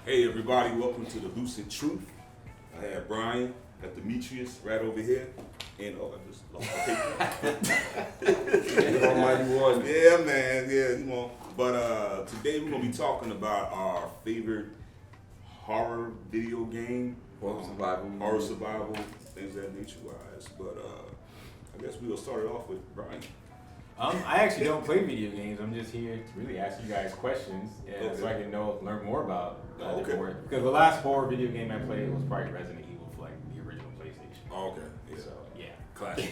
Hey everybody, welcome to the Lucent Truth. I have Brian, got Demetrius right over here, and I just lost my paper. Almighty one. Yeah, man, yeah, you know. But today we're gonna be talking about our favorite horror video game, horror survival, things of that nature wise. But I guess we'll start it off with Brian. I actually don't play video games. I'm just here to really ask you guys questions, so I can learn more about different horror. Because the last horror video game I played was probably Resident Evil for like the original PlayStation. Oh, okay. Yeah. So yeah. Classic.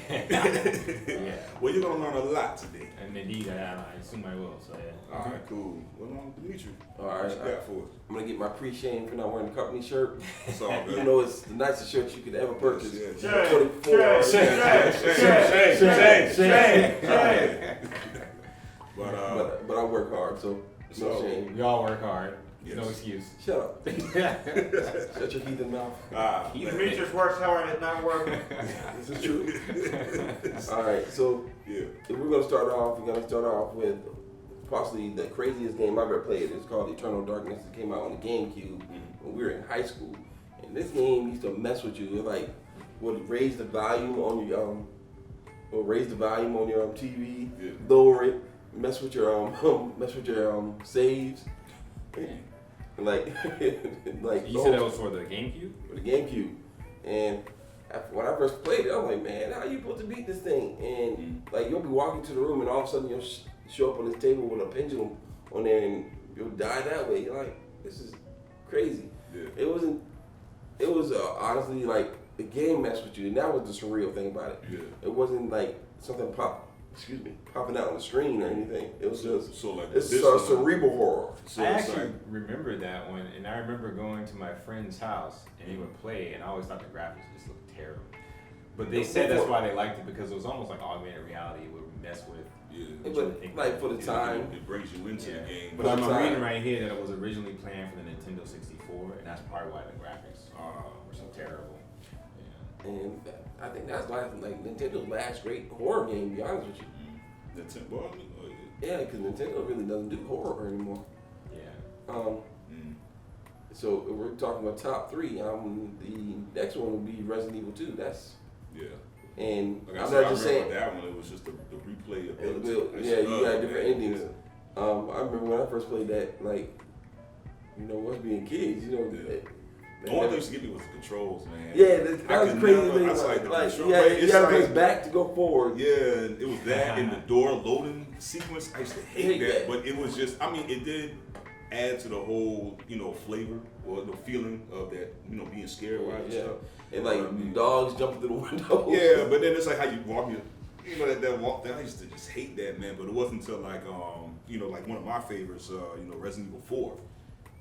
Yeah. Well, you're gonna learn a lot today. And indeed, I assume I will. So yeah. All right, cool. What's on Demetrius? All right, what you got for us? I'm gonna get my pre-shame for not wearing the company shirt. It's all good. Even though it's the nicest shirt you could ever purchase. Yeah. 24 Shame. But I work hard, so no shame. We all work hard. Yes. No excuse. Shut up. Shut your heathen mouth. Demetrius works hard and not working. This is true. All right, so Yeah. if we're gonna start off with possibly the craziest game I've ever played. It's called Eternal Darkness. It came out on the GameCube when we were in high school. And this game used to mess with you. It like would raise the volume on your TV, lower it, mess with your saves. Like You said that was for the GameCube? for the GameCube. And when I first played it, I was like, man, how you supposed to beat this thing? And like you'll be walking to the room and all of a sudden you'll show up on this table with a pendulum on there and you'll die that way. You're like, this is crazy. Yeah. It was honestly like the game messed with you, and that was the surreal thing about it. Yeah. It wasn't like something popping out on the screen or anything. It was just it's cerebral horror. So I it's actually like, remember that one, and I remember going to my friend's house and he would play, and I always thought the graphics just looked terrible. But they said that's why they liked it, because it was almost like augmented reality. It would mess with. But like for the time, it brings you into the game. But I'm reading right here that it was originally planned for the Nintendo 64, and that's probably why the graphics were so terrible. Yeah. and I think that's why like Nintendo's last great horror game. To be honest with you. Yeah, because Nintendo really doesn't do horror anymore. Yeah. So we're talking about top three. The next one would be Resident Evil 2. That's and Like I'm I not just saying that one. It was just the replay of it. you got different endings. I remember when I first played that, like, us being kids, The only thing used to get me was the controls, man. Yeah, that was crazy thing. I was like, you had to press back to go forward. Yeah, it was that in the door loading sequence. I used to hate that, but it was just, it did add to the whole, flavor or the feeling of that, being scared and stuff. And like dogs jumping through the window. Yeah, but then it's like how you walk that walk down. I used to just hate that, man. But it wasn't until like one of my favorites, Resident Evil 4,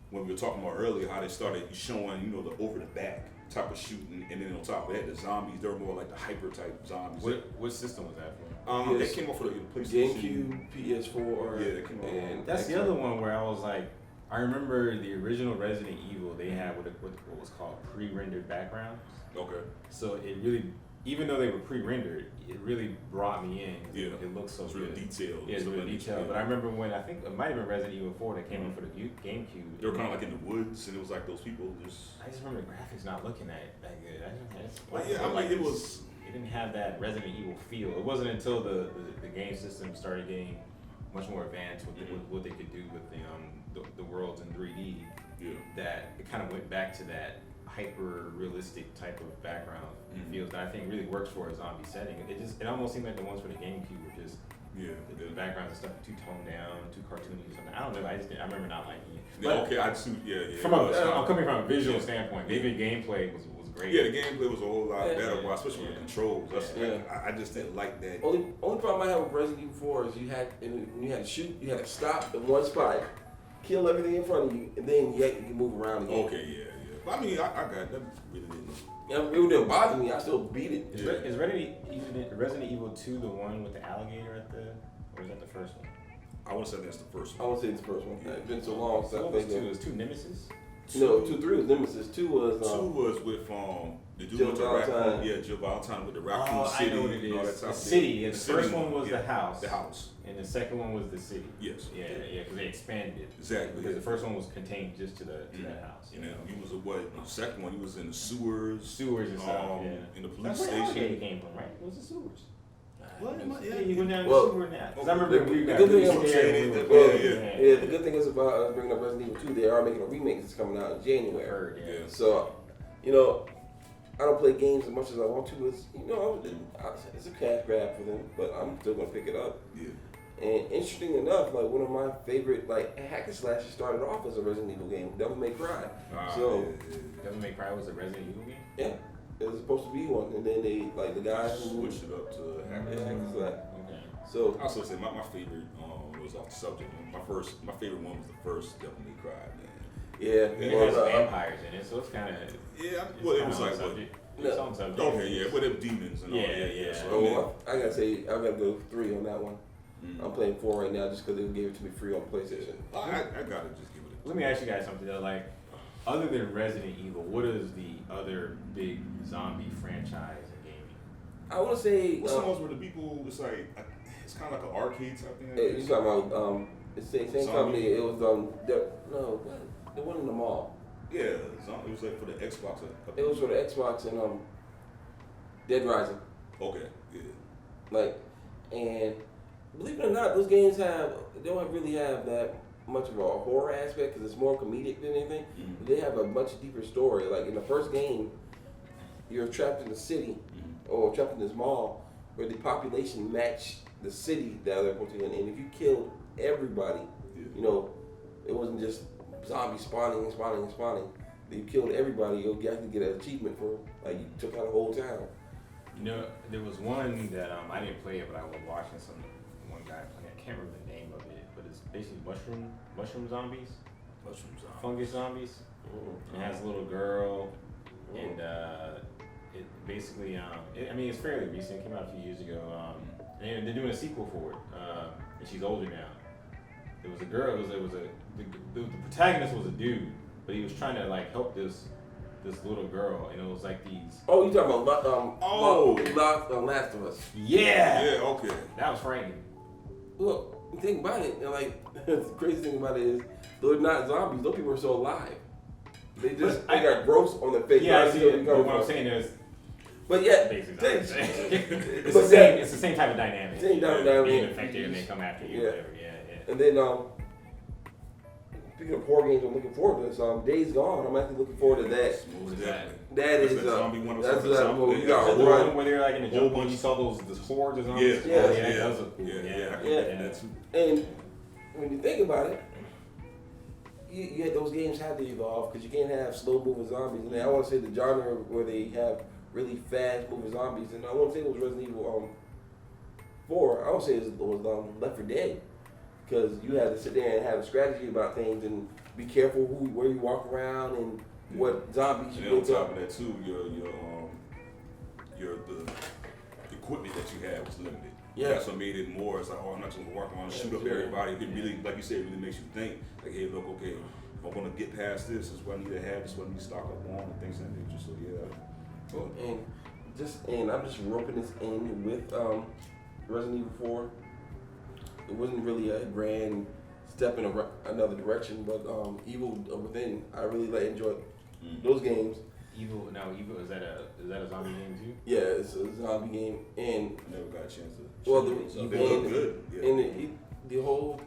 when we were talking about earlier how they started showing, the over the back type of shooting, and then on top of that, the zombies, they were more like the hyper type zombies. What system was that for? They came off for the PlayStation. GameCube, PS4. Yeah, they came off. And That's the other one where I was like, I remember the original Resident Evil, they had what was called pre-rendered backgrounds. Okay. So it really, even though they were pre-rendered, it really brought me in. Yeah. It looked so It's good. real detailed. Yeah, it's real detailed. But I remember when, I think it might have been Resident Evil 4 that came in for the GameCube. They were kind of like in the woods, and it was like those people just. I just remember the graphics not looking that good. It was. It didn't have that Resident Evil feel. It wasn't until the game system started getting much more advanced with what they could do with the worlds in 3D. Yeah. That it kind of went back to that hyper realistic type of background feels that I think really works for a zombie setting. It almost seemed like the ones for the GameCube were just the backgrounds and stuff too toned down, too cartoony or something. I don't know. I remember not liking it. But, I'm coming from a visual standpoint. Maybe gameplay was great. Yeah, the gameplay was a whole lot better, especially with the controls. I just didn't like that. Only problem I have with Resident Evil 4 is when you had to shoot, you had to stop in one spot, kill everything in front of you, and then you can move around again. Okay, yeah. But I got that. Really didn't. It didn't bother me. I still beat it. Is Resident Evil 2 the one with the alligator or is that the first one? I want to say that's the first I one. want to say it's the first one. It's been so long since I What played was 2? that. It was 2 Nemesis? No, 2, 3 was Nemesis. 2 was 2 was with the dude Jill with the Valentine. raccoon. Yeah, Jill Valentine with the raccoon Oh, city I know what it and all that is. type The of city. thing. The first one was the house. The house. And the second one was the city. Yes. Yeah, because they expanded it. Exactly. Because the first one was contained just to that house. And then he was the second one, he was in the sewers. Sewers and stuff. Yeah. In the police That's where station. Alligator came from, right? It was the sewers. What? Yeah, you went down Well, the sewer now. Because I remember the we got good thing really is- scared when we were Well, kids. yeah, the good thing is about us bringing up Resident Evil 2, they are making a remake that's coming out in January. Heard, yeah. So, I don't play games as much as I want to. It's a cash grab for them, but I'm still gonna pick it up. Yeah. And interesting enough, like one of my favorite hack and slash started off as a Resident Evil game, Devil May Cry. Devil May Cry was a Resident Evil game? Yeah, it was supposed to be one, and then they the guys Switched it up to hack and hack slash. and slash. Okay. So I also say my favorite was off the subject. My favorite one was the first Devil May Cry, man. yeah, It has vampires in it, so it's kind of. Yeah, well, it was like what? It's on subject. Okay, yeah, but it was demons and all Yeah, that. yeah. So, I mean, I gotta say I gotta go 3 on that one. mm. I'm playing 4 right now just because they gave it to me free on PlayStation. I gotta just give it a Let me ask you guys something though. Like, other than Resident Evil, what is the other big zombie franchise in gaming? I want to say What's the ones where the people, it's kind of like an arcade type thing? I you guess? talking about it's the same Zombie? company. It was the one in the mall. Yeah, it was like for the Xbox. It was for the Xbox and Dead Rising. Okay, yeah. And believe it or not, those games don't really have that much of a horror aspect because it's more comedic than anything. Mhm. They have a much deeper story. Like in the first game, you're trapped in the city or trapped in this mall where the population matched the city that they're put in. And if you killed everybody, Yeah. it wasn't just zombies spawning. You killed everybody, you'll actually get an achievement for you took out a whole town. There was one that I didn't play it, but I was watching one guy playing. I can't remember the name of it, but it's basically mushroom zombies, fungus zombies. Mm-hmm. It has a little girl, and it basically, it's fairly recent. It came out a few years ago, and they're doing a sequel for it, and she's older now. It was a girl. The protagonist was a dude, but he was trying to help this little girl, and it was like these. Oh, you talking about Last of Us? Yeah. Yeah, okay. That was frightening. Look, the thing about it, the crazy thing about it is, they're not zombies. Those people are still alive. They got gross on their face. Yeah, I see it. But what I'm saying is, but yeah, basically, it's but the same. It's the same type of dynamic. Same type of dynamic. Being infected and they come after you. Yeah. Whatever. Yeah. And then speaking of horror games, I'm looking forward to this. Days Gone. I'm actually looking forward to that. Most definitely. That is That's that zombie one or that's something. that one we got The run. one where they're in the jungle and you saw those hordes of zombies. Yeah, that was a cool. Yeah. That too. And when you think about it, you had those games had to evolve because you can't have slow moving zombies. And I want to say the genre where they have really fast moving zombies. And I want to say it was Resident Evil 4. I want to say it was Left 4 Dead because you had to sit there and have a strategy about things and be careful where you walk around and what zombies you And on pick top up. of that too, the equipment that you had was limited. Yeah. That's what made it more. It's like, I'm not just gonna walk around and shoot up everybody. It really, like you said, it really makes you think. Like, hey, look, okay, if I'm gonna get past this. This is what I need to have. This is what I need to stock up on, and things of that nature. So yeah. And I'm just roping this in with Resident Evil 4. It wasn't really a grand step in another direction, but Evil Within, I really enjoyed those games. Evil is that a zombie game too? Yeah, it's a zombie game, and I never got a chance to. well, they look good. Yeah. and the whole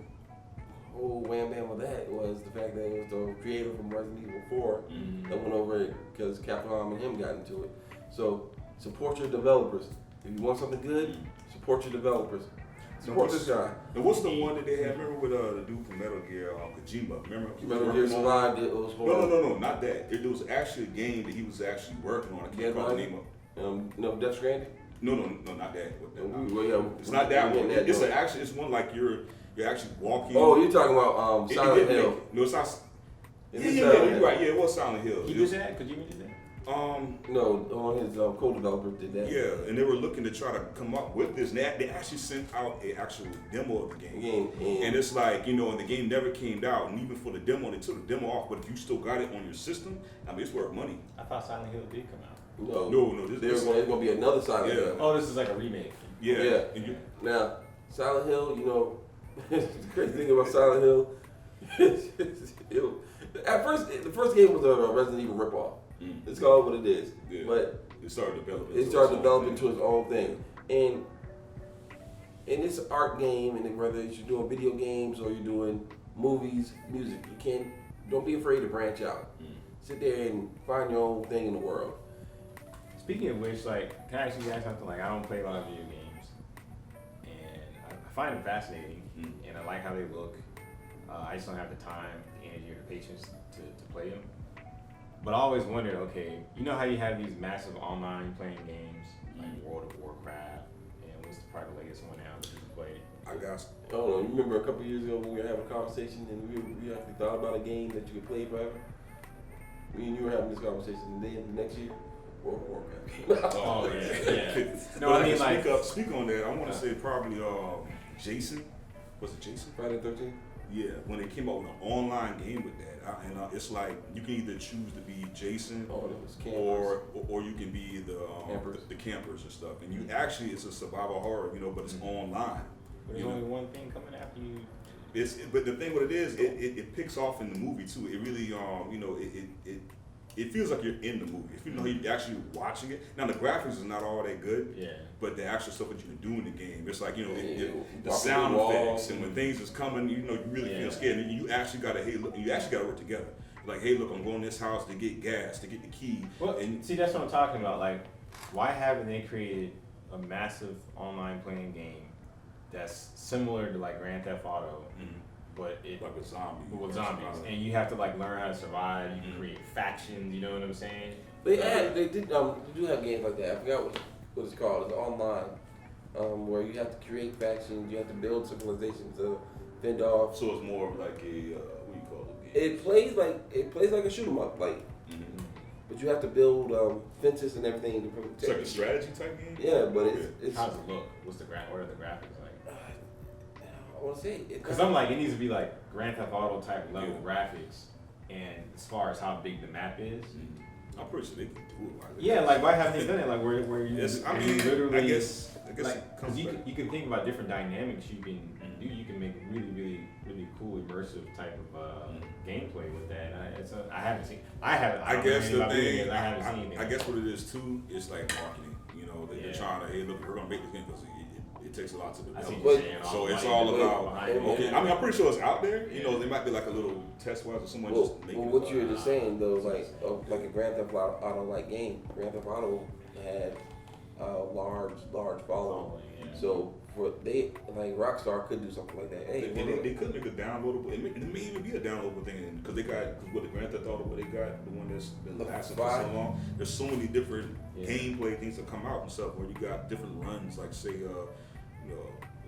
wham bam of that was the fact that it was the creator from Resident Evil 4 that went over it because Capcom and him got into it. So support your developers. If you want something good, support your developers. Support this guy. And what's the one that they had? Remember with the dude from Metal Gear, Kojima? Remember? Metal Gear Survived. It was No, not that. There was actually a game that he was actually working on. I can't recall the name of. No, Death Stranding. No, not that. It's It's not that one. It's one like you're actually walking. Oh, you're talking about Silent Hill. No, it's not. Is Yeah, it you're Silent Hill? right. Yeah, it was Silent Hill. He did that? Kojima did that? No, on his co-developers did that. Yeah, and they were looking to try to come up with this. And they actually sent out an actual demo of the game. And it's like, and the game never came out. And even for the demo, they took the demo off. But if you still got it on your system, I mean, it's worth money. I thought Silent Hill did come out. No. There's going to be another Silent Hill. Oh, this is like a remake. Yeah. Now, Silent Hill, the crazy thing about Silent Hill, at first, the first game was a Resident Evil ripoff. It's called what it is. Yeah. But it started developing. Into its own thing. And it's an art game, and whether you're doing video games or you're doing movies, music, don't be afraid to branch out. Sit there and find your own thing in the world. Speaking of which, can I actually ask something? I don't play a lot of video games, and I find them fascinating, and I like how they look. I just don't have the time, the energy, or the patience to play them. But I always wondered, okay, you know how you have these massive online playing games, like World of Warcraft, and what's probably the latest one now that you can play? I got you remember a couple of years ago when we were having a conversation and we actually thought about a game that you could play forever? Me and you were having this conversation, and then the next year, World of Warcraft. Oh, yeah. No, I mean, speak on that. I want to say probably Jason. Was it Jason? Friday the 13th? Yeah, when they came out with an online game with that, it's like you can either choose to be Jason or you can be the campers and stuff. And you actually, it's a survival horror, but it's online. But there's only one thing coming after you. But the thing what it is, it picks off in the movie too. It really, it feels like you're in the movie. If you're actually watching it. Now the graphics is not all that good. Yeah. But the actual stuff that you can do in the game, it's like the sound effects and when things is coming, you really feel scared. And you actually got to work together. Like, hey, look, I'm going to this house to get gas, to get the key. Well, see, that's what I'm talking about. Like, why haven't they created a massive online playing game that's similar to like Grand Theft Auto? But like with zombies, and you have to learn how to survive. You can create factions. You know what I'm saying? They do have games like that. I forgot what it's called. It's online, where you have to create factions. You have to build civilizations to fend off. So it's more of like a what do you call it? It plays like a shoot 'em up, but you have to build fences and everything to protect. It's like a strategy type game. Yeah, but it's how's it look? What are the graphics like? I want to say because I'm like, it needs to be like Grand Theft Auto type level graphics, and as far as how big the map is, I'm pretty sure they can do it. Yeah, why haven't they done it? Like where you? Literally, I guess because you can think about different dynamics you can do. You can make really cool immersive type of gameplay with that. I haven't seen. I guess the thing. I haven't seen anything. I guess what it is too. It's like marketing. They're trying to look, we're gonna make this game because it takes a lot to develop. So it's all about okay. I mean, I'm pretty sure it's out there. There might be like a little test wise or someone just making it. What you're just saying though, like a Grand Theft Auto like game. Grand Theft Auto had a large following. So Rockstar could do something like that. Hey, they could make a downloadable. It may even be a downloadable thing because they got with the Grand Theft Auto, but they got the one that's been lasting for so long. There's so many different gameplay things that come out and stuff where you got different runs, like say a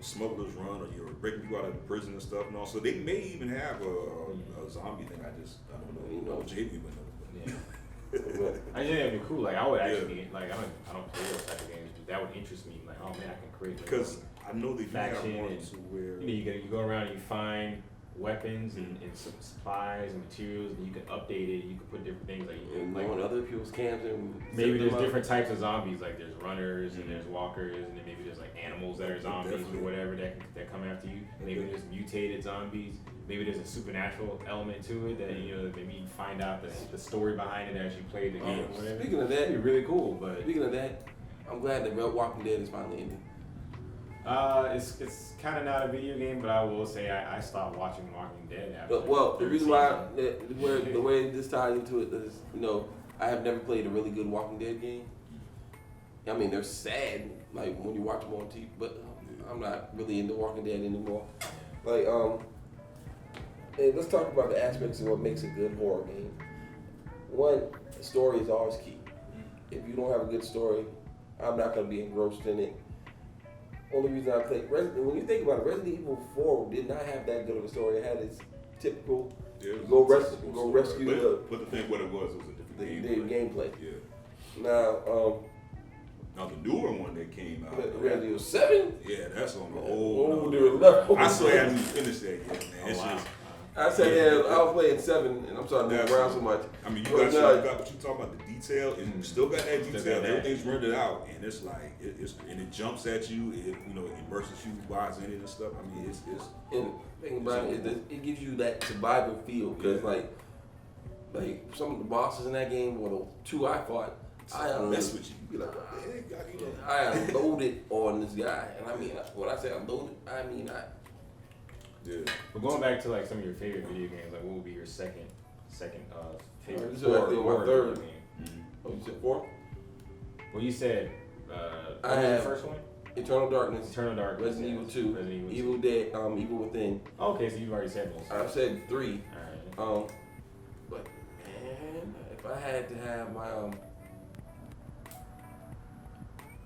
smuggler's run, or you're breaking people out of prison and stuff. And also, they may even have a zombie thing. I don't know. JV would know. I think that'd be cool. Like I would actually I don't play those type of games, but that would interest me. Like, oh man, I can create because I know they faction have one and to where you go around and you find weapons and some supplies and materials, and you can update it. You can put different things like on other people's camps. And maybe there's different types of zombies. Like there's runners and there's walkers, and then maybe there's like animals that are zombies or whatever that come after you. And maybe there's mutated zombies. Maybe there's a supernatural element to it that maybe you find out the story behind it as you play the game. Or whatever. Speaking of that, it'd be really cool. But speaking of that, I'm glad that Walking Dead is finally ending. It's kind of not a video game, but I will say I stopped watching Walking Dead after. Well, the reason why the way this ties into it is, I have never played a really good Walking Dead game. I mean, they're sad, like when you watch them on TV, but I'm not really into Walking Dead anymore. And let's talk about the aspects of what makes a good horror game. One, story is always key. If you don't have a good story, I'm not going to be engrossed in it. Only reason I played when you think about it, Resident Evil 4 did not have that good of a story. It had its typical go rescue. But the thing, what it was a different the gameplay. Yeah. Now, the newer one that came out. Resident Evil 7? Yeah, that's on the older level. I still haven't finished that yet, man. It's just. I said that I was playing 7, and I'm sorry to move around so much. I mean, you got what you talking about, the detail, and you still got that detail. Everything's rendered out, and it's like it jumps at you. It immerses you while it's in it and stuff. I mean, it's and the thing about it gives you that survival feel because like some of the bosses in that game, well, the 2 I fought, I mess with you. You be like, oh, man, God, you know. I unloaded on this guy, and I mean, when I say unloaded, I mean Yeah. But going back to like some of your favorite video games, like what would be your second favorite? This is actually my third. Game? Oh, you said 4? Well, you said I what was have the first one? Eternal Darkness, Resident Evil 2, Resident Evil 2. Evil Dead, Evil Within. Oh, okay, so you've already said most. I've said 3. All right. But man, if I had to have my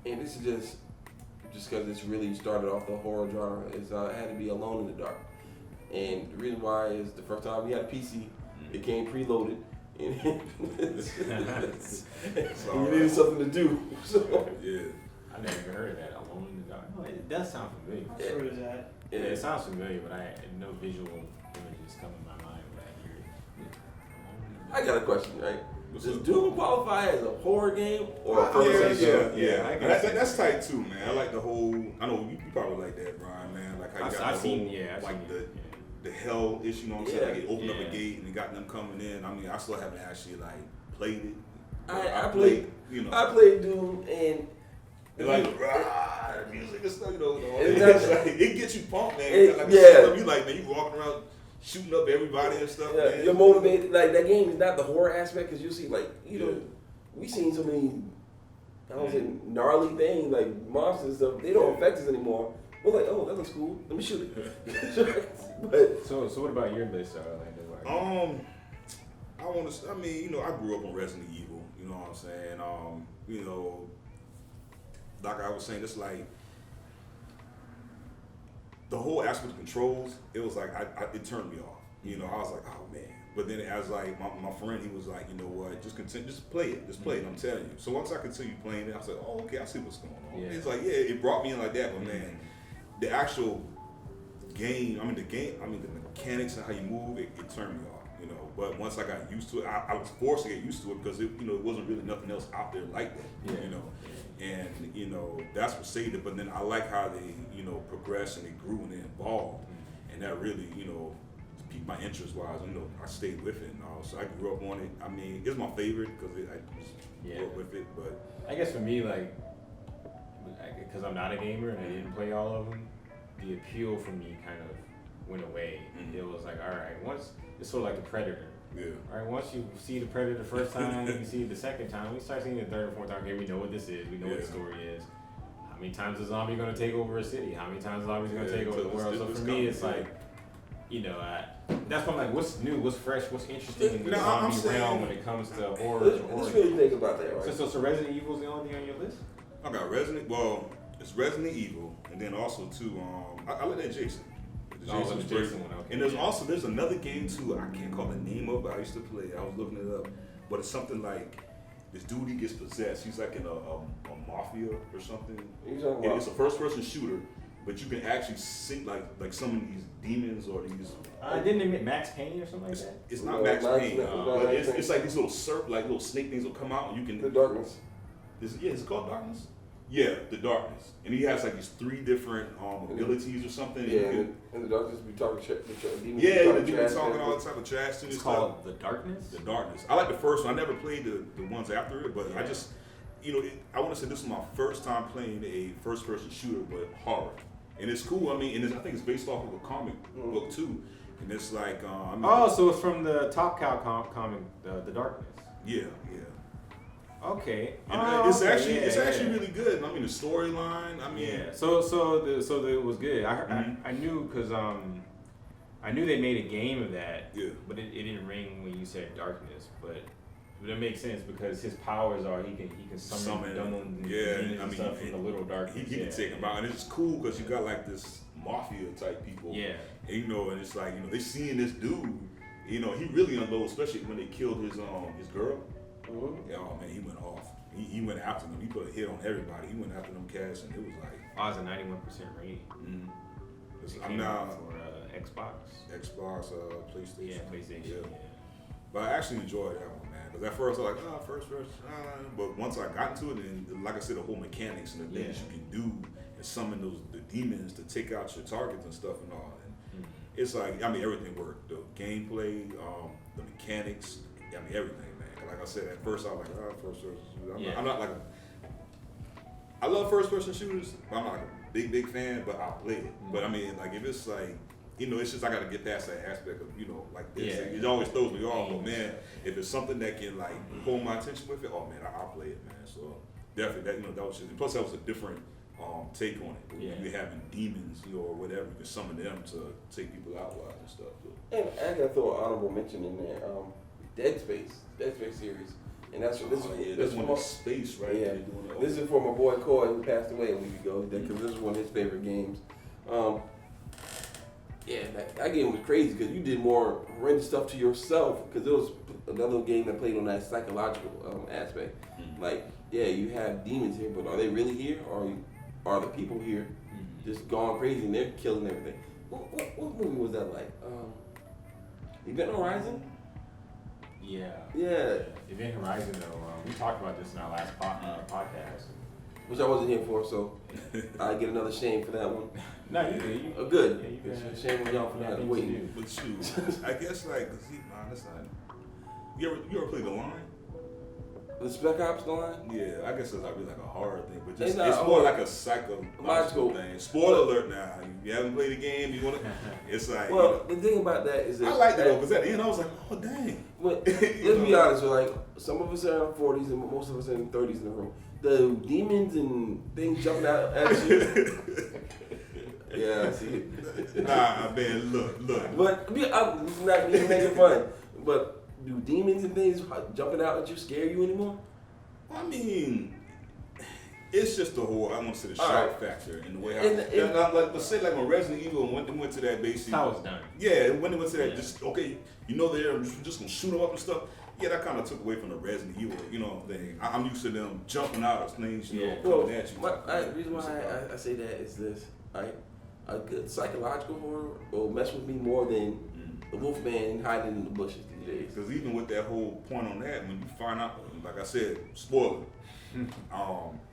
and this is just because it's really started off the horror genre, is it had to be Alone in the Dark. And the reason why is the first time we had a PC, it came preloaded, and you needed something to do. So yeah, I never even heard of that. Alone in the Dark. Oh, it does sound familiar. How true is that? Yeah, it sounds familiar, but no visual images come in my mind when I hear it. I got a question, right? Does Doom qualify as a horror game or a first yeah. That's tight too, man. I like the whole. I know you probably like that, Brian, man. Like how you got I've the whole, seen the hell issue. You know what I'm saying? Like it opened up Yeah. a gate and it got them coming in. I mean, I still haven't actually like played it. I played. You know, I played Doom and. like the music and stuff, you know. It's Like, it gets you pumped, man. You like, man, you walking around shooting up everybody and stuff. Yeah, man. you're motivated. Like that game is not the horror aspect, because you see, like we seen so many, I don't say gnarly things like monsters and stuff. They don't affect us anymore. We're like, oh, that looks cool. Let me shoot it. But so what about your list, Orlando? I mean, you know, I grew up on Resident Evil. You know what I'm saying? You know, like I was saying, it's like the whole aspect of controls. It was like it turned me off. You know, I was like, oh man. But then as like my friend, he was like, you know what, just play it. I'm telling you. So once I continued playing it, I said, oh okay, I see what's going on. Yeah. It's like, yeah, it brought me in like that. But man, the actual game, the mechanics and how you move, it turned me off. You know, but once I got used to it, I was forced to get used to it because it wasn't really nothing else out there like that. Yeah. You know, and you know that's what saved it. But then I like how they progressed and they grew and they evolved, and that really piqued my interest. Wise, I stayed with it and all. So I grew up on it. I mean, it's my favorite because I just grew up with it. But I guess for me, like, because I'm not a gamer and I didn't play all of them, the appeal for me kind of went away. Mm-hmm. It was like, all right, once it's sort of like the Predator. yeah, All right, once you see the Predator the first time, you see it the second time, we start seeing it the third or fourth time. Okay, we know what this is. We know what the story is. How many times is a zombie going to take over a city? How many times is a zombie going to take over the world? So for me, it's like, that's why I'm like, what's new, what's fresh, what's interesting in the zombie realm when it comes to horror. Let's really think about that, right? So Resident Evil is the only thing on your list? I got it's Resident Evil, and then also too, I like that Jason. The Jason one, okay. And there's another game too. I can't call the name of it. I used to play. I was looking it up, but it's something like this dude. He gets possessed. He's like in a mafia or something. It's a first-person shooter, but you can actually see like some of these demons or these. Didn't admit Max Payne or something like that? It's not Max Payne, but it's like these little snake things will come out and you can. The Darkness. Is it called Darkness? Yeah, the Darkness, and he has like these 3 different abilities or something. Yeah, and the Darkness be talking demons. Yeah, the demons talking all the type of trash to. It's called The Darkness? The Darkness. I like the first one. I never played the ones after it, but I just, I want to say this is my first time playing a first-person shooter, but horror. And it's cool. I mean, and I think it's based off of a comic book too. And it's like, so it's from the Top Cow comic, The Darkness. Yeah. Okay. And it's actually really good. I mean, the storyline. So it was good. I knew because I knew they made a game of that. Yeah. But it didn't ring when you said Darkness. But it makes sense because his powers are he can summon demons and stuff from the little darkness. He can take them out, and it's cool because you got like this mafia type people. Yeah. And, and it's like they seeing this dude. He really unloads, especially when they killed his girl. Mm-hmm. Yeah, oh man, he went off. He went after them. He put a hit on everybody. He went after them cats, and it was like. Oh, it's a 91% rate. I'm now for Xbox, PlayStation. Yeah, PlayStation. Yeah. But I actually enjoyed that one, man. Because at first I was like, first person. But once I got into it, and like I said, the whole mechanics and the things you can do and summon the demons to take out your targets and stuff and all. And it's like, I mean, everything worked. The gameplay, the mechanics, I mean, everything, man. Like I said, at first I was like, first person shooter. I'm not like I love first person shooters. I'm not like a big fan, but I'll play it. But I mean, like if it's like, it's just I got to get past that aspect of, like this. Yeah. It always throws me off. But man, if it's something that can like hold my attention with it, oh man, I'll play it, man. So definitely that was just. Plus that was a different take on it. Yeah. You're having demons, or whatever. You can summon them to take people out and stuff. So. And I gotta throw an honorable mention in there. Dead Space series, and that's what this is. That's one of space, right? Yeah. This is for my boy Coy, who passed away a week ago. Because this is one of his favorite games. Yeah, that game was crazy because you did more horrendous stuff to yourself because it was another game that played on that psychological aspect. Like, yeah, you have demons here, but are they really here, or are the people here just gone crazy and they're killing everything? What movie was that like? Event Horizon? Yeah. Yeah. Event Horizon, though, we talked about this in our last podcast. Which I wasn't here for, so I get another shame for that one. No, you did. Good. Yeah, Shame on y'all for not waiting. But shoot, I guess like, that's not. You ever played The Line? The Spec Ops line? Yeah, I guess it's not really like a horror thing, but just It's not it's more horror. like a psychological thing. Spoiler alert now. You haven't played the game, you wanna it's like Well, the thing about that is that I liked it though, because at the end I was like, oh dang. But let's be honest, we're like some of us are in our 40s and most of us are in 30s in the room. The demons and things jumping out at you. Yeah, see. Nah, man, look. But I'm not even making fun. But do demons and things jumping out at you scare you anymore? I mean, it's just the whole, I want to say the shock factor and the way how, let's say like when Resident Evil went to that basically. How it's done. Yeah, when they went to that, just, okay, they're just going to shoot them up and stuff. Yeah, that kind of took away from the Resident Evil, thing. I'm used to them jumping out of things, coming at you. The reason why I say that is this, right? A good psychological horror will mess with me more than the Wolfman hiding in the bushes these days. Because even with that whole point on that, when you find out, like I said, spoiler,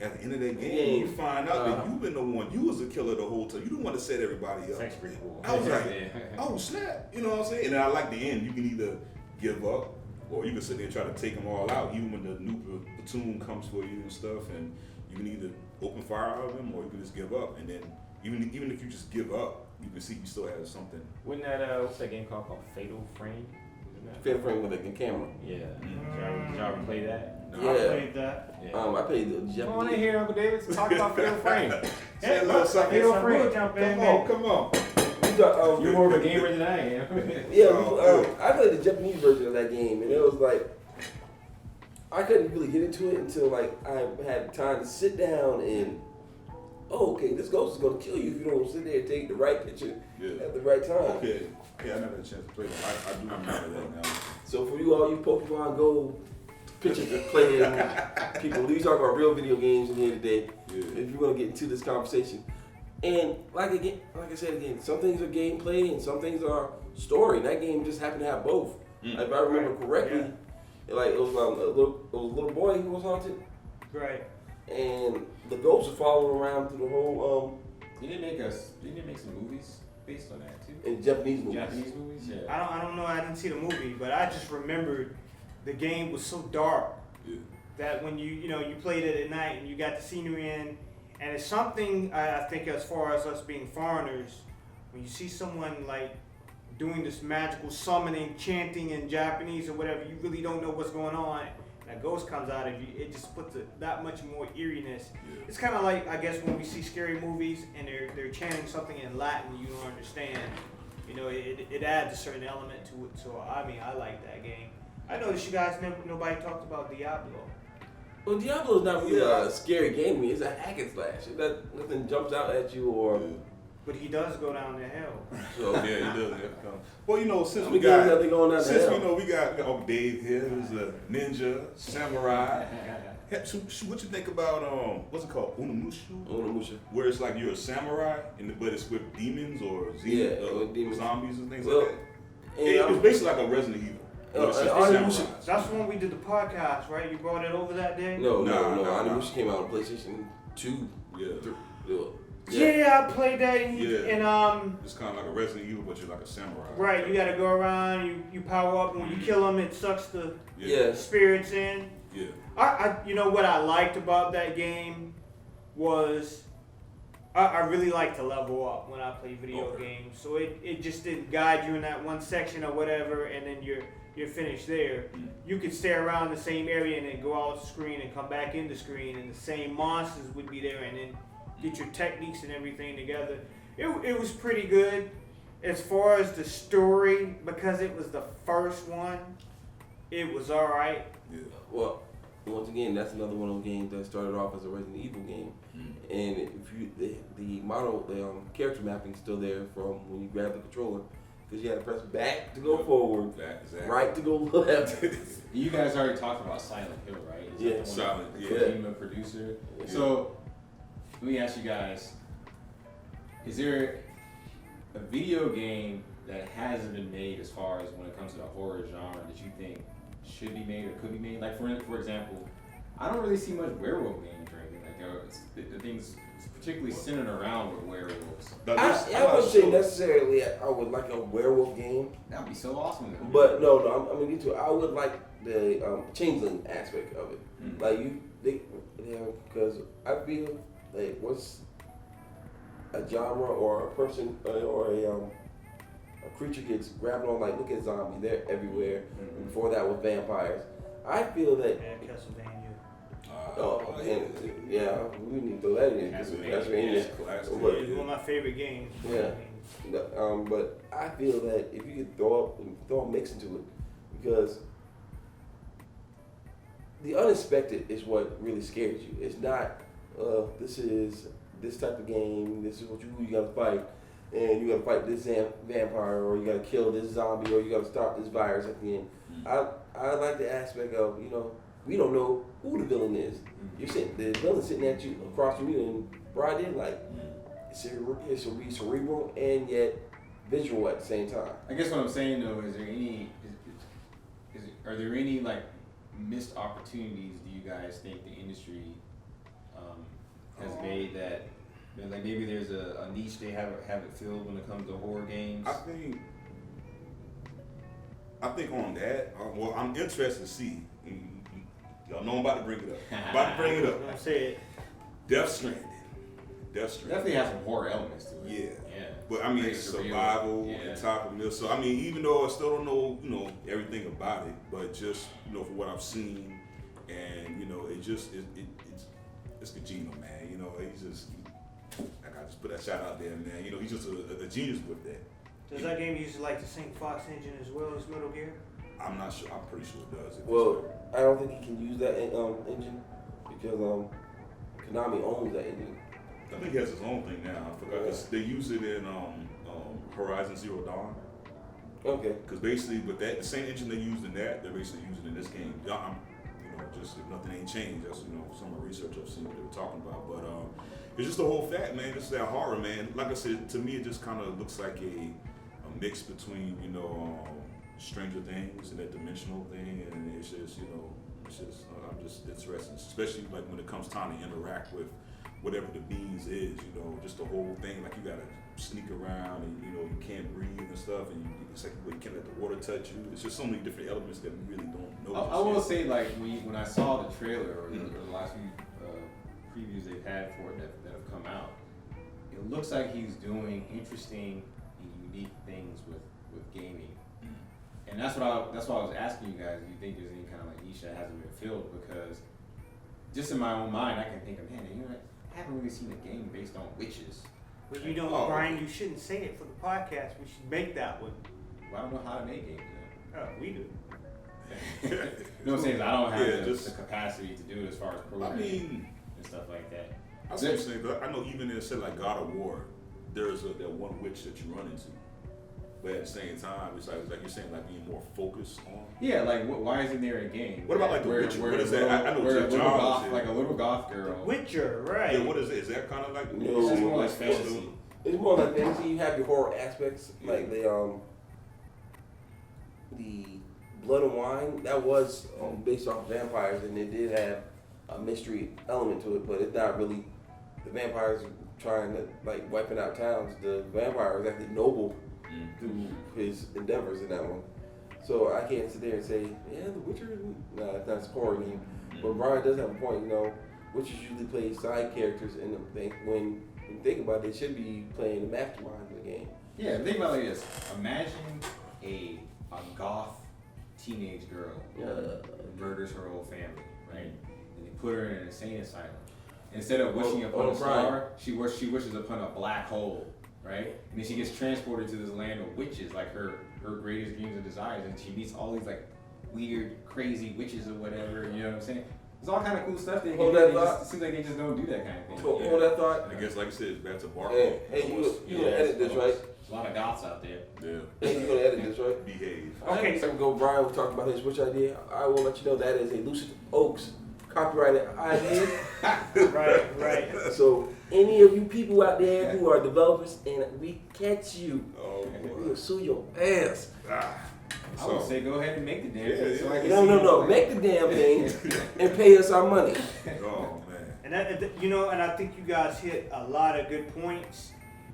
at the end of that game, you find out that you've been the one, you was the killer the whole time. You the one that set everybody up. Sex prequel. I was like, oh snap, you know what I'm saying? And then I like the end. You can either give up, or you can sit there and try to take them all out, even when the new platoon comes for you and stuff. And you can either open fire out of them, or you can just give up. And then even if you just give up, you can see you still have something. Wasn't that what's that game called Fatal Frame? Fatal Frame with a camera. Yeah. Did y'all ever play that? Yeah. I played that. Yeah. I played the Japanese. Come on in here, Uncle David. Talk about Fatal Frame. Say a little something. Fatal Frame. Jump in, Come on. You're more of a gamer than I am. Yeah, I played the Japanese version of that game, and it was like I couldn't really get into it until like I had time to sit down and okay, this ghost is gonna kill you if you don't sit there and take the right picture at the right time. Okay. Yeah, I never had a chance to play that. I do remember that now. So for you all you Pokemon Go picture playing people, we talk about real video games in here today. Yeah. If you're gonna get into this conversation. And like I said again, some things are gameplay and some things are story. And that game just happened to have both. If I remember correctly, like it was a little boy who was haunted. Right. And the ghost was following around through the whole Didn't they make some movies based on that too? in Japanese movies. Japanese movies? Yeah. I don't know. I didn't see the movie, but I just remembered the game was so dark that when you played it at night and you got the scenery in, and it's something I think as far as us being foreigners, when you see someone like doing this magical summoning, chanting in Japanese or whatever, you really don't know what's going on. That ghost comes out of you, it just puts that much more eeriness. Yeah. It's kind of like, I guess, when we see scary movies and they're chanting something in Latin you don't understand. It adds a certain element to it. So I mean, I like that game. I noticed you guys nobody talked about Diablo. Well, Diablo is not really a scary game to me. It's a hack and slash. Nothing jumps out at you or But he does go down to hell. So Yeah, he does. Yeah. Well, you know, since how we many games got, have they going down to since hell? we know we got Dave here, who's a ninja, samurai. What you think about what's it called, Onimusha. where it's like you're a samurai, but it's with demons or with demons. zombies and things Well, like that. It's basically like a Resident Evil. But it's just Onimusha. That's when we did the podcast, right? You brought it over that day? No. Nah. Onimusha came out on PlayStation 2. Yeah. Yeah, I played that and It's kind of like a Resident Evil, but you're like a samurai. right, you gotta go around, you power up, and when you kill them, it sucks the spirits in. Yeah. I you know what I liked about that game was I really like to level up when I play video games. So it just didn't guide you in that one section or whatever, and then you're finished there. You could stay around the same area and then go out the screen and come back in the screen, and the same monsters would be there, and then get your techniques and everything together. It was pretty good. As far as the story, because it was the first one, it was alright. Yeah. Well, once again, that's another one of those games that started off as a Resident Evil game. And if you the model, the character mapping's still there from when you grab the controller, because you had to press back to go forward, Exactly. right to go left. You guys already talked about Silent Hill, right? Is that the one Silent, that yeah. Kojima producer. Yeah. So let me ask you guys: is there a video game that hasn't been made as far as when it comes to the horror genre that you think should be made or could be made? Like for example, I don't really see much werewolf games or anything like that. The things particularly centered around with werewolves. I wouldn't say necessarily I would like a werewolf game, That'd be so awesome. but no, I mean, me too. I would like the changeling aspect of it. Like because I feel like what's a genre or a person or a creature gets grabbed on, like look at zombies, they're everywhere. Before that was vampires. I feel that And Castlevania. we need to throw that in. Castlevania. It's one of my favorite games. Yeah. But I feel that if you could throw a mix into it, because the unexpected is what really scares you. It's not this is this type of game. This is what you gotta fight, and you gotta fight this vampire, or you gotta kill this zombie, or you gotta stop this virus at the end. I like the aspect of we don't know who the villain is. The villain's sitting at you across from you in broad daylight. It's cerebral and yet visual at the same time. I guess what I'm saying though is are there any like missed opportunities do you guys think the industry has made that like maybe there's a niche they have it filled when it comes to horror games? I think on that, well, I'm interested to see. Y'all know I'm about to bring it up. Don't say it. Death Stranding. Definitely has some horror elements to it. Yeah. But I mean, it's survival and top of this. So I mean, even though I still don't know, everything about it, but just for what I've seen, and it's Kojima, man. He's just I gotta just put that shout out there, man. He's just a genius with that. Does that game use like the same Fox engine as well as Metal Gear? I'm not sure. I'm pretty sure it does. Well, I don't think he can use that engine because Konami owns that engine. I think he has his own thing now. I forgot. 'Cause they use it in Horizon Zero Dawn. Okay. Because basically, with that, the same engine they used in that, they're basically using in this game. Just if nothing ain't changed. That's some of the research I've seen what they were talking about. But it's just the whole fact, man. Just that horror, man. Like I said, to me, it just kind of looks like a mix between Stranger Things and that dimensional thing, and it's just I'm just interested, especially like when it comes time to interact with whatever the beings is, just the whole thing. Like you gotta sneak around and you can't breathe and stuff, and it's like you can't let the water touch you. It's just so many different elements that we really don't know. I will say, like when I saw the trailer or the last few previews they've had for it that have come out, it looks like he's doing interesting and unique things with gaming. And that's why I was asking you guys, do you think there's any kind of like niche that hasn't been filled? Because just in my own mind, I can think of, I haven't really seen a game based on witches. But Brian, you shouldn't say it for the podcast. We should make that one. Well, I don't know how to make games. We do. You know what I'm saying? I don't have the capacity to do it as far as programming and stuff like that. I see what you're saying, but I know even in a set like God of War, there's that one witch that you run into. But at the same time, it's like you're saying, like being more focused on. Yeah, like why isn't there a game? What about like The Witcher? What is that? I know where Jeff a little Johns goth, is. like a little goth girl. The Witcher, right? Yeah, what is it? Is that kind of like? No, It's more like fantasy. It's more like fantasy. You have your horror aspects, like the Blood and Wine. That was based off vampires, and it did have a mystery element to it, but it's not really the vampires trying to like wiping out towns. The vampire is actually noble through his endeavors in that one. So I can't sit there and say, yeah, The Witcher. No, it's not a horror game. But Brian does have a point. You know, witches usually play side characters in the thing. When you think about it, they should be playing the mastermind of the game. Yeah, think about it like this. Imagine a goth teenage girl who murders her whole family, right? And they put her in an insane asylum. Instead of wishing upon a star, she wishes upon a black hole, right? And then she gets transported to this land of witches, like her greatest dreams and desires, and she meets all these like weird, crazy witches or whatever. You know what I'm saying? There's all kind of cool stuff they can do. It seems like they just don't do that kind of thing. Hold that thought. And I guess, like I said, it's back to Bark. Hey, you gonna edit this, right? There's a lot of goths out there. Yeah. Hey, you gonna edit this, right? Behave. Okay. A second ago, Brian was talking about his witch idea. I will let you know that is a Lucent Oaks copyrighted idea. Right. So any of you people out there who are developers and we catch you, we'll sue your ass. I would say go ahead and make the damn thing. So I can No. Make the damn thing and pay us our money. Oh man. And that, and I think you guys hit a lot of good points.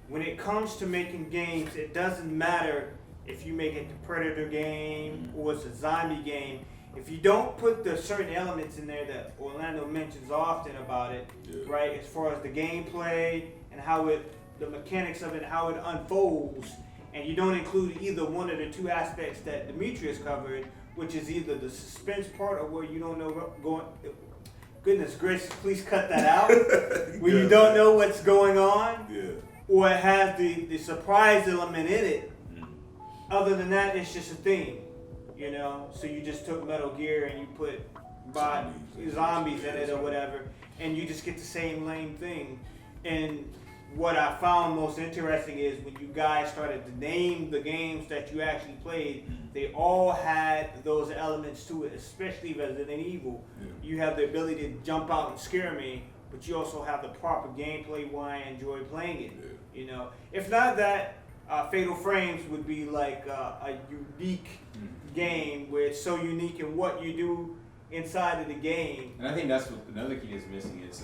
When it comes to making games, it doesn't matter if you make it a Predator game or it's a zombie game. If you don't put the certain elements in there that Orlando mentions often about it, right, as far as the gameplay and the mechanics of it, how it unfolds, and you don't include either one of the two aspects that Demetrius covered, which is either the suspense part or where you don't know going. Goodness gracious, please cut that out. When you don't know what's going on, or it has the surprise element in it. Other than that, it's just a theme. You know, so you just took Metal Gear and you put zombies in it or whatever, and you just get the same lame thing. And what I found most interesting is when you guys started to name the games that you actually played, they all had those elements to it, especially Resident Evil. You have the ability to jump out and scare me, but you also have the proper gameplay why I enjoy playing it. You know, if not that, Fatal Frames would be like a unique game where it's so unique in what you do inside of the game. And I think that's what another key is missing. It's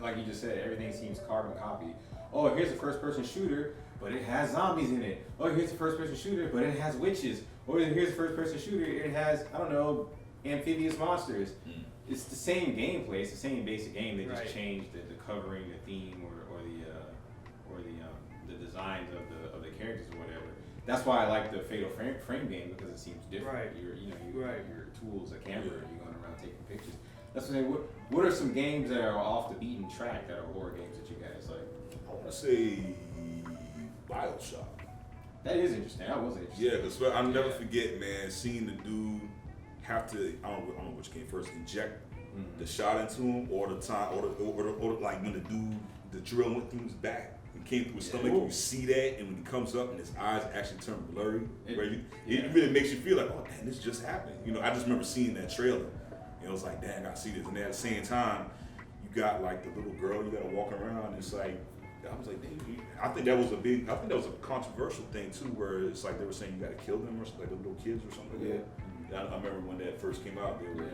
like you just said, everything seems carbon copy. Oh, here's a first-person shooter, but it has zombies in it. Oh, here's a first-person shooter, but it has witches. Or here's a first-person shooter, it has, I don't know, amphibious monsters. It's the same gameplay. It's the same basic game. They just changed the covering, the theme, or the designs of the characters or whatever. That's why I like the Fatal Frame game, because it seems different. Right. Your tools, a camera, you're going around taking pictures. That's what I'm saying. What are some games that are off the beaten track that are horror games that you guys like? I want to say BioShock. That is interesting. That was interesting. Yeah, because I'll never forget, man, seeing the dude have to, I don't know which came first, inject the shot into him, or the time, or like when the drill went through his back and came through his stomach, you see that, and when he comes up and his eyes actually turn blurry, it really makes you feel like, oh, damn, this just happened. You know, I just remember seeing that trailer, and it was like, damn, I gotta see this. And then at the same time, you got like the little girl you gotta walk around, and it's like, I was like, dang, I think that was a controversial thing too, where it's like they were saying you gotta kill them or something, like the little kids or something like that. I remember when that first came out, they were,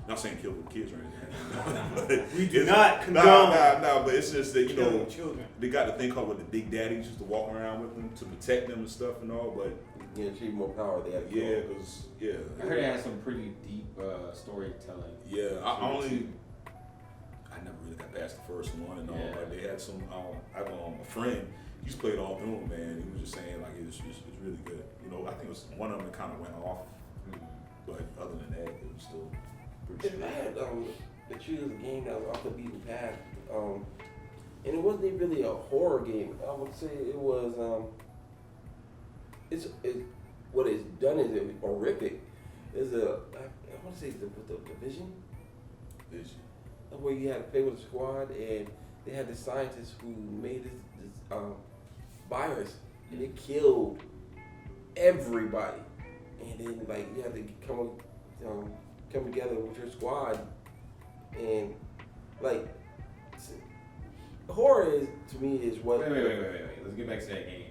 not saying kill the kids or anything. We do not condone. No, but it's just that, children. They got the thing called with the big daddies used to walk around with them to protect them and stuff and all, but yeah, achieve more power. They had I heard it had some pretty deep storytelling. Yeah, I never really got past the first one and all. Like they had some. I have a friend. He's played all through them, man. He was just saying like it's really good. You know, I think it was one of them that kind of went off, but other than that, it was still pretty. If I had to choose a game that was off the beaten path, and it wasn't even really a horror game. I would say it was. What it's done is horrific. Is I want to say the Vision. Where you had to play with a squad, and they had the scientists who made this virus, and it killed everybody. And then like you have to come together with your squad, and like horror is to me is what. Wait. Let's get back to that game.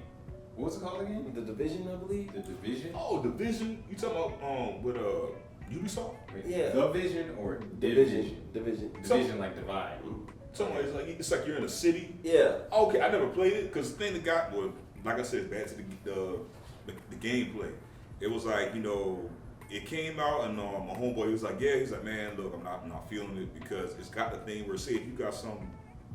What was it called again? The Division, I believe. The Division? Oh, Division? You talking about with Ubisoft? Wait, Yeah. The Vision or Division. Division like divide. Somewhere it's like you're in a city. Yeah. Okay, I never played it because the thing that got like I said, back to the gameplay. It was like, you know, it came out and my homeboy was like, he's like, man, look, I'm not feeling it because it's got the thing where say if you got some,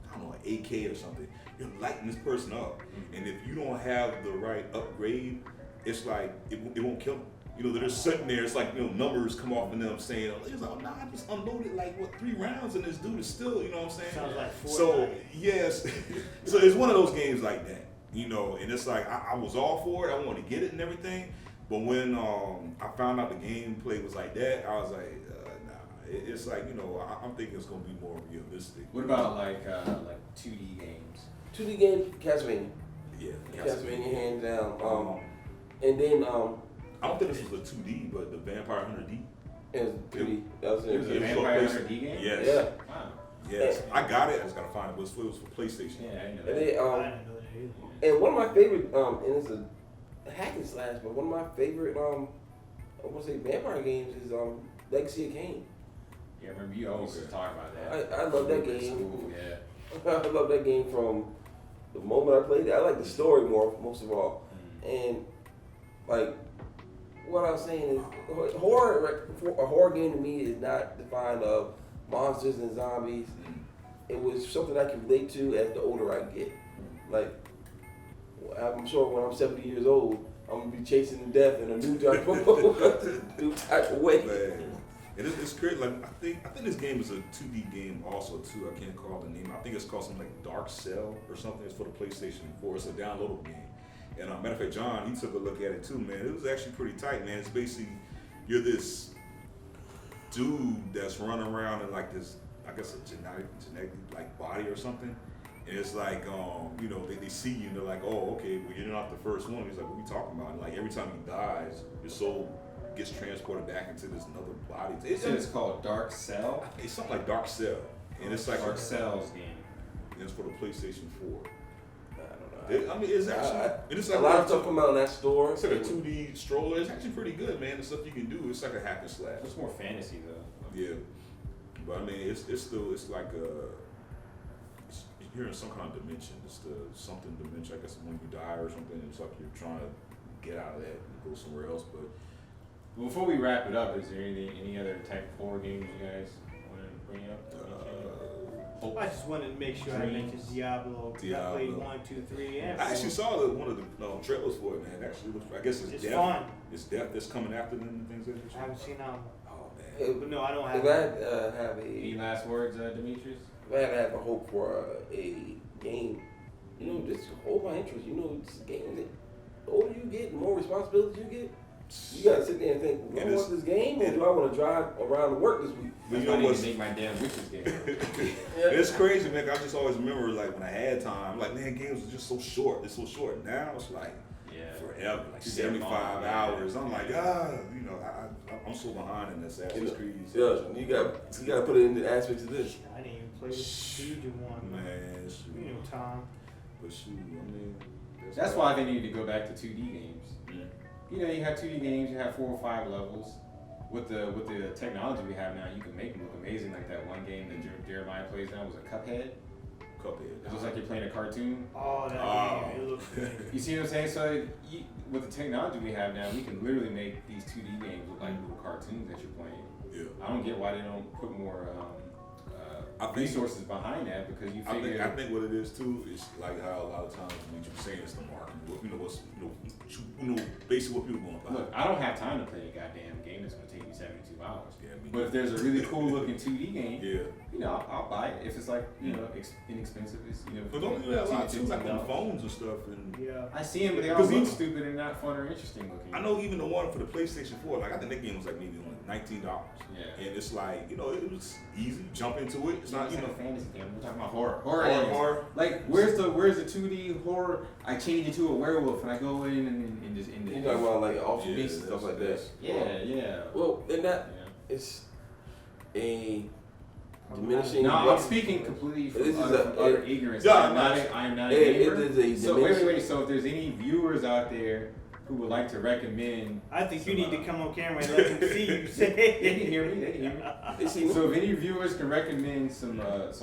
I don't know, an AK or something, you're lighting this person up, and if you don't have the right upgrade, it's like it won't kill them. You know, they're just sitting there. It's like, you know, numbers come off in them saying, it's like, nah, I just unloaded like 3 rounds and this dude is still, you know what I'm saying? Sounds like Fortnite. So yes, so it's one of those games like that, you know, and it's like I was all for it. I wanted to get it and everything, but when I found out the gameplay was like that, I was like, nah. It's like, you know, I'm thinking it's gonna be more realistic. What about like 2D games? 2D game, Castlevania. Yeah, Castlevania hands down. And then I don't think this was a 2D, but the Vampire Hunter D. it was 3D. That was It was a it. Vampire Hunter D game? Yes. Yeah. Wow. Yes. I got it. I just gotta find it. It was for PlayStation. Yeah, I didn't know And that. then I didn't know that either. and one of my favorite and it's a hack and slash, but one of my favorite I want to say vampire games is Legacy of Kain. Yeah, I remember you always used to talk about that. I love that It's game. cool, yeah. I love that game from the moment I played it. I like the story more, most of all. And like what I was saying is, a horror game to me is not defined of monsters and zombies. It was something I can relate to as the older I get. Like I'm sure when I'm 70 years old, I'm gonna be chasing death in a new type of way. Man. And it's great. Like I think this game is a 2D game also too. I can't call the name. I think it's called something like Dark Cell or something. It's for the PlayStation 4. It's a downloadable game. And matter of fact, John, he took a look at it too, man. It was actually pretty tight, man. It's basically you're this dude that's running around in like this, I guess a genetic like body or something. And it's like, you know, they see you and they're like, oh, okay, well, you're not the first one. He's like, what are you talking about? And like every time he dies, your soul gets transported back into this another body. It's called Dark Cell? It's something like Dark Cell. And it's like Dark Cell's game. And it's for the PlayStation 4. I don't know. I mean, it's actually, it's like a lot of stuff come out in that store. It's like a 2D stroller. It's actually pretty good, man. The stuff you can do. It's like a hack and slash. It's more fantasy though. Yeah, but I mean, it's like you're in some kind of dimension. It's something dimension. I guess when you die or something, it's like you're trying to get out of that and go somewhere else. But Before we wrap it up, is there any other type of horror games you guys want to bring up? I just wanted to make sure I mentioned Diablo. I played 1, 2, 3, and 4. I actually saw one of the trailers for it, man. Actually, I guess it's Death. Fun. It's Death that's coming after them and things like that. I haven't seen that one. Oh man. But no, I don't have If I had to have Any last words, Demetrius? if I had to have a hope for a game, you know, just hold my interest. You know, it's games. The older you get, the more responsibilities you get. You gotta sit there and think, do I want this game or do I want to drive around to work this week? That's why I need to make my damn Witches game. It's crazy, man. I just always remember, like, when I had time, I'm like, man, games are just so short. It's so short. Now it's like forever, like 75 hours. I'm like, you know, I'm so behind in Assassin's Creed. Yeah, you got to put it in the aspects of this. I didn't even play the Siege one. Man, shoot. You know, Tom. But shoot, I mean, That's why they need to go back to 2D games. Yeah. You know, you have 2D games, you have 4 or 5 levels. With the technology we have now, you can make them look amazing. Like that one game that Jeremiah plays now was a Cuphead. It looks like you're playing a cartoon. Oh, that game, it looks good. You see what I'm saying? So with the technology we have now, we can literally make these 2D games look like little cartoons that you're playing. Yeah. I don't get why they don't put more resources behind that, because you figure. I think what it is too is like how a lot of times when you're saying it's the marketing. You know, basically what people want to buy. Look, I don't have time to play a goddamn game that's going to take me 72 hours. Yeah, But if there's a really cool looking 2D game, yeah, you know, I'll buy it. If it's like, you know, inexpensive, it's, you know. but don't you have a lot too, like on phones and stuff, and Yeah. I see them, but they all look stupid and not fun or interesting looking. I know even the one for the PlayStation 4, like I think that game was like maybe only $19. Yeah. And it's like, you know, it was easy. Jump into it. It's not, It's you like know, a fantasy game. We're talking about horror. Horror. Horror, games. horror. Like where's the 2D horror? I change into a werewolf and I go in and just end it. You talking about like off Yeah, beats and stuff like that? Yeah. Well, then that Yeah. is a diminishing. No, I'm speaking completely from This is utter ignorance. Yeah, I am not a it gamer. is a So diminishing. wait. So if there's any viewers out there who would like to recommend, I think you some, need to come on camera and let them see you say they can hear me. They can hear me. They see me? So if any viewers can recommend some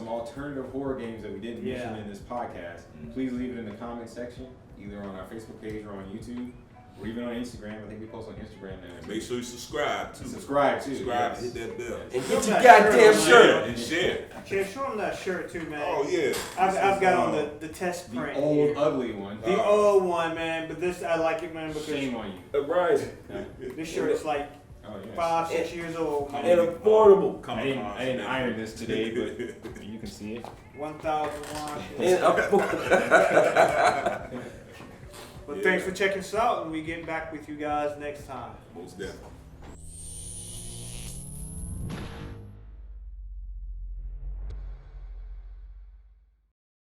alternative horror games that we didn't mention Yeah. in this podcast, please leave it in the comment section, either on our Facebook page or on YouTube, or even on Instagram. I think we post on Instagram now. make sure you subscribe too. Subscribe too. Subscribe yes. and hit that bell. And Show get your that goddamn shirt. shirt. And share. Chad, show them that shirt too, man. Oh yeah. I've got on the test The print. old here. ugly one. The old one, man. But this, I like it, man, because Shame on you. Brian, this shirt is like Oh yeah. 5, 6 years old, man. and affordable. Come I didn't iron this today, but you can see it. 1,001. And affordable. But thanks for checking us out, and we get back with you guys next time. Most definitely.